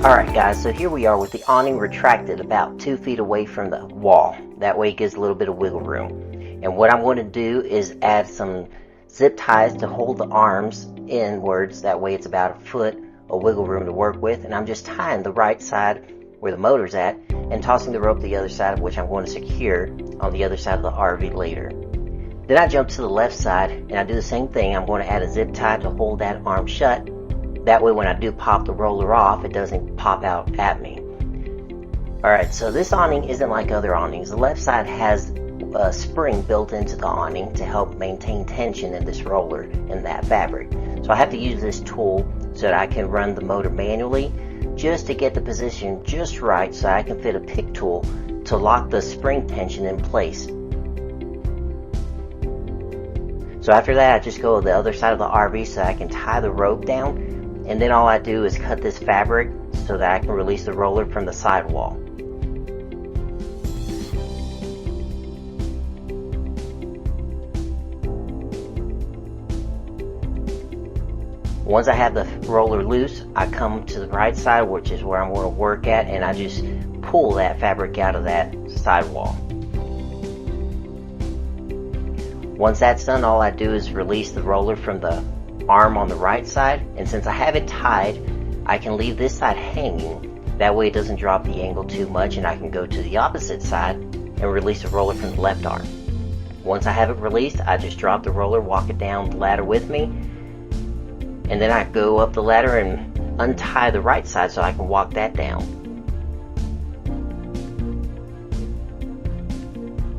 Alright guys, so here we are with the awning retracted about 2 feet away from the wall. That way it gives a little bit of wiggle room. And what I'm going to do is add some zip ties to hold the arms inwards. That way it's about a foot of wiggle room to work with. And I'm just tying the right side where the motor's at and tossing the rope to the other side, of which I'm going to secure on the other side of the RV later. Then I jump to the left side and I do the same thing. I'm going to add a zip tie to hold that arm shut. That way when I do pop the roller off, it doesn't pop out at me. Alright, so this awning isn't like other awnings. The left side has a spring built into the awning to help maintain tension in this roller and that fabric. So I have to use this tool so that I can run the motor manually just to get the position just right so I can fit a pick tool to lock the spring tension in place. So after that, I just go to the other side of the RV so I can tie the rope down. And then all I do is cut this fabric so that I can release the roller from the sidewall. Once I have the roller loose, I come to the right side, which is where I'm going to work at, and I just pull that fabric out of that sidewall. Once that's done, all I do is release the roller from the arm on the right side, and since I have it tied, I can leave this side hanging. That way it doesn't drop the angle too much, and I can go to the opposite side and release the roller from the left arm. Once I have it released, I just drop the roller, walk it down the ladder with me, and then I go up the ladder and untie the right side so I can walk that down.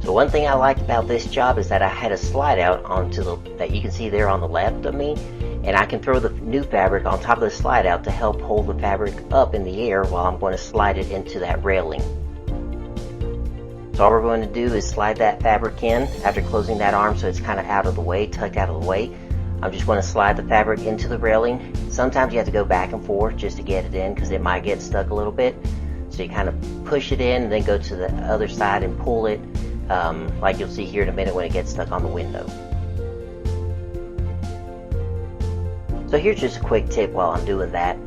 So one thing I like about this job is that I had a slide out onto that you can see there on the left of me, and I can throw the new fabric on top of the slide out to help hold the fabric up in the air while I'm going to slide it into that railing. So all we're going to do is slide that fabric in after closing that arm so it's kind of out of the way, tucked out of the way. I'm just going to slide the fabric into the railing. Sometimes you have to go back and forth just to get it in because it might get stuck a little bit. So you kind of push it in and then go to the other side and pull it. Like you'll see here in a minute when it gets stuck on the window. So here's just a quick tip while I'm doing that.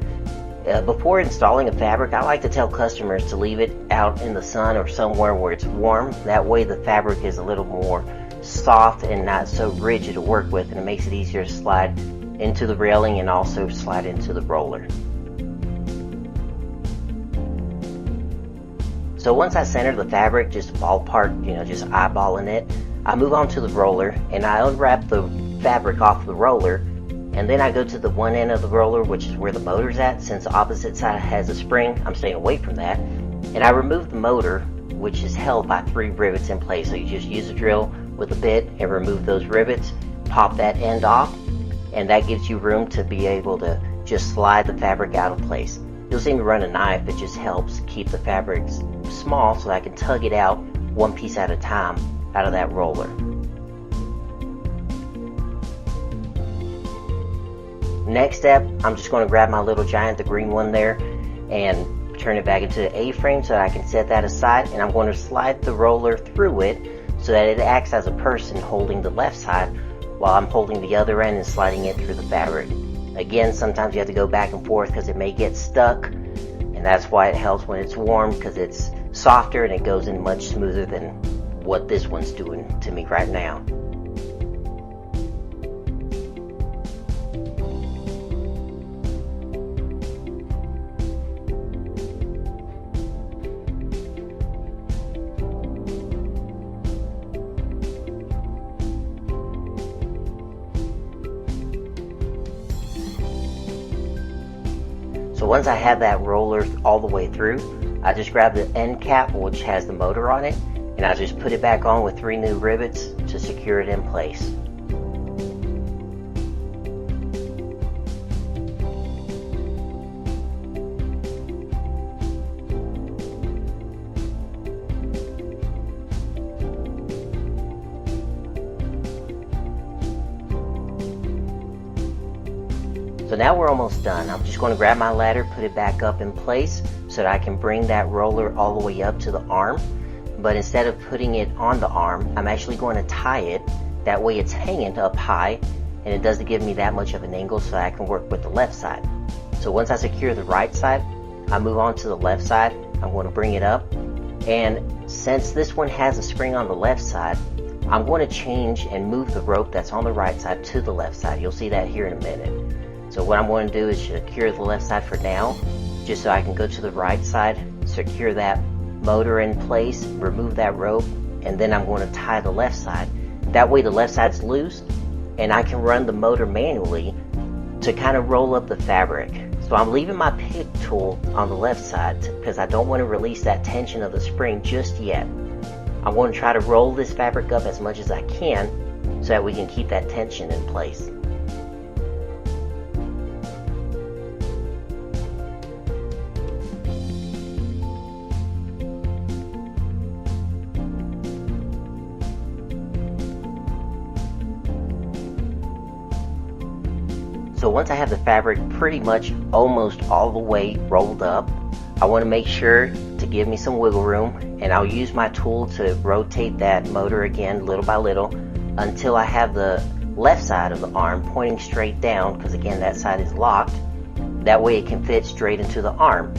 Before installing a fabric, I like to tell customers to leave it out in the sun or somewhere where it's warm. That way the fabric is a little more soft and not so rigid to work with, and it makes it easier to slide into the railing and also slide into the roller. So once I center the fabric, just ballpark, just eyeballing it, I move on to the roller and I unwrap the fabric off the roller, and then I go to the one end of the roller, which is where the motor's at. Since the opposite side has a spring, I'm staying away from that. And I remove the motor, which is held by 3 rivets in place. So you just use a drill with a bit and remove those rivets, pop that end off, and that gives you room to be able to just slide the fabric out of place. You'll see me run a knife. It just helps keep the fabric small so I can tug it out one piece at a time out of that roller. Next step, I'm just going to grab my little giant, the green one there, and turn it back into the A-frame so that I can set that aside, and I'm going to slide the roller through it so that it acts as a person holding the left side while I'm holding the other end and sliding it through the fabric. Again, sometimes you have to go back and forth because it may get stuck, and that's why it helps when it's warm, because it's softer and it goes in much smoother than what this one's doing to me right now. So once I have that roller all the way through, I just grab the end cap, which has the motor on it, and I just put it back on with 3 new rivets to secure it in place. So now we're almost done. I'm just going to grab my ladder, put it back up in place so that I can bring that roller all the way up to the arm. But instead of putting it on the arm, I'm actually going to tie it. That way it's hanging up high and it doesn't give me that much of an angle so I can work with the left side. So once I secure the right side, I move on to the left side. I'm going to bring it up, and since this one has a spring on the left side, I'm going to change and move the rope that's on the right side to the left side. You'll see that here in a minute. So what I'm going to do is secure the left side for now, just so I can go to the right side, secure that motor in place, remove that rope, and then I'm going to tie the left side. That way the left side's loose, and I can run the motor manually to kind of roll up the fabric. So I'm leaving my pick tool on the left side because I don't want to release that tension of the spring just yet. I'm going to try to roll this fabric up as much as I can so that we can keep that tension in place. So once I have the fabric pretty much almost all the way rolled up, I want to make sure to give me some wiggle room, and I'll use my tool to rotate that motor again little by little until I have the left side of the arm pointing straight down, because again that side is locked. That way it can fit straight into the arm,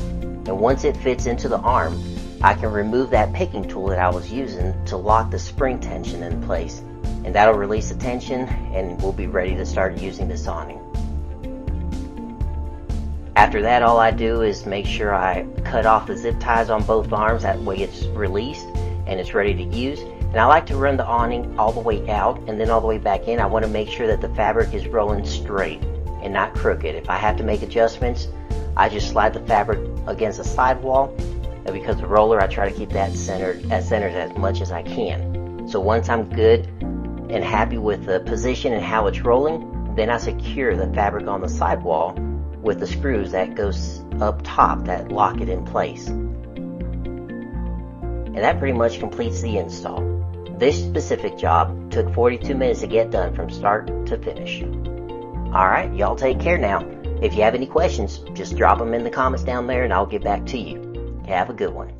and once it fits into the arm, I can remove that picking tool that I was using to lock the spring tension in place, and that'll release the tension and we'll be ready to start using this awning. After that, all I do is make sure I cut off the zip ties on both arms, that way it's released and it's ready to use. And I like to run the awning all the way out and then all the way back in. I want to make sure that the fabric is rolling straight and not crooked. If I have to make adjustments, I just slide the fabric against the sidewall, and because the roller, I try to keep that centered as much as I can. So once I'm good and happy with the position and how it's rolling, then I secure the fabric on the sidewall with the screws that goes up top that lock it in place. And that pretty much completes the install. This specific job took 42 minutes to get done from start to finish. Alright, y'all take care now. If you have any questions, just drop them in the comments down there and I'll get back to you. Have a good one.